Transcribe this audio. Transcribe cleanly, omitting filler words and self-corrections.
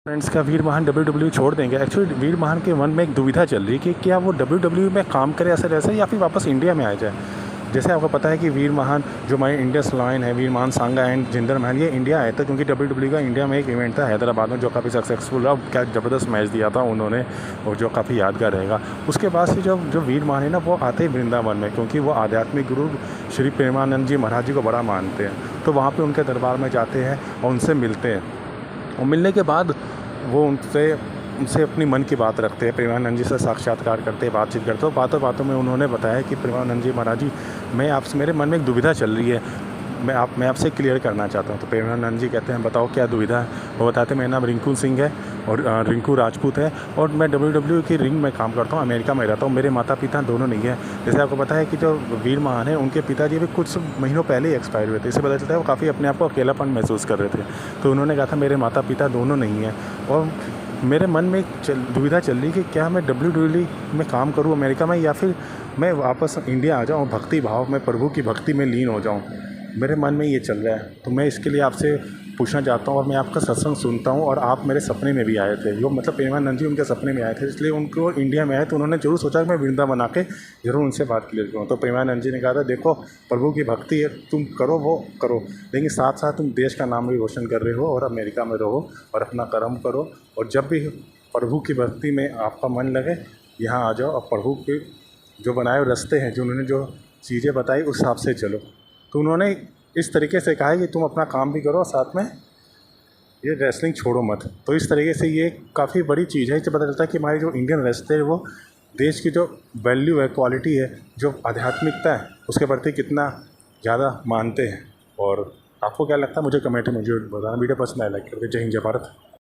Friends का वीर महान W छोड़ देंगे। एक्चुअली वीर महान के मन में एक दुविधा चल रही है कि क्या वो डब्ल्यू में काम करे ऐसे या फिर वापस इंडिया में आ जाए। जैसे आपको पता है कि वीर महान जो हमारे इंडियस लाइन है, वीर महान सांगा एंड जिंदर महल, ये इंडिया आया था क्योंकि डब्ल्यू का इंडिया में एक इवेंट था हैदराबाद में जो काफ़ी सक्सेसफुल रहा। क्या ज़बरदस्त मैच दिया था उन्होंने और जो काफ़ी यादगार रहेगा। उसके बाद से जो वीर महान है ना, वो आते हैं वृंदावन में क्योंकि वो आध्यात्मिक गुरु श्री प्रेमानंद जी महाराज जी को बड़ा मानते हैं। तो वहाँ पर उनके दरबार में जाते हैं और उनसे मिलते हैं और मिलने के बाद वो उनसे अपनी मन की बात रखते हैं। प्रेमानंद जी से साक्षात्कार करते हैं, बातचीत करते हैं। बातों बातों में उन्होंने बताया कि प्रेमानंद जी महाराज जी, मेरे मन में एक दुविधा चल रही है, मैं आपसे क्लियर करना चाहता हूँ। तो प्रेमानंद जी कहते हैं बताओ क्या दुविधा है। वो बताते हैं मेरा नाम रिंकू सिंह है और रिंकू राजपूत है और मैं डब्ल्यू की रिंग में काम करता हूँ, अमेरिका में रहता हूँ। मेरे माता पिता दोनों नहीं है। जैसे आपको पता है कि जो वीर महान है उनके पिताजी भी कुछ महीनों पहले ही एक्सपायर हुए थे। इससे पता चलता है वो काफ़ी अपने आप को अकेलापन महसूस कर रहे थे। तो उन्होंने कहा था मेरे माता पिता दोनों नहीं हैं और मेरे मन में एक दुविधा चल रही कि क्या मैं डब्ल्यू में काम करूँ अमेरिका में या फिर मैं वापस इंडिया आ जाऊँ, भक्ति भाव में प्रभु की भक्ति में लीन हो जाऊँ। मेरे मन में ये चल रहा है। तो मैं इसके लिए आपसे पूछना चाहता हूँ और मैं आपका सत्संग सुनता हूँ और आप मेरे सपने में भी आए थे। जो मतलब प्रेमानंद जी उनके सपने में आए थे, इसलिए उनको इंडिया में आए तो उन्होंने जरूर सोचा कि मैं वृंदावन आके जरूर उनसे बात क्लियर करूँ। तो प्रेमानंद जी ने कहा था देखो प्रभु की भक्ति है, तुम करो वो करो, लेकिन साथ साथ तुम देश का नाम भी रोशन कर रहे हो और अमेरिका में रहो और अपना कर्म करो। और जब भी प्रभु की भक्ति में आपका मन लगे यहाँ आ जाओ और प्रभु के जो बनाए हुए रास्ते हैं, जो उन्होंने जो चीज़ें बताई उस हिसाब से चलो। तो उन्होंने इस तरीके से कहा है कि तुम अपना काम भी करो और साथ में ये रेसलिंग छोड़ो मत। तो इस तरीके से ये काफ़ी बड़ी चीज़ है। इससे पता चलता है कि हमारे जो इंडियन रेसलर है वो देश की जो वैल्यू है, क्वालिटी है, जो आध्यात्मिकता है उसके प्रति कितना ज़्यादा मानते हैं। और आपको क्या लगता है मुझे कमेंट में मुझे बताना। वीडियो पसंद आया लाइक करके। जय हिंद जय भारत।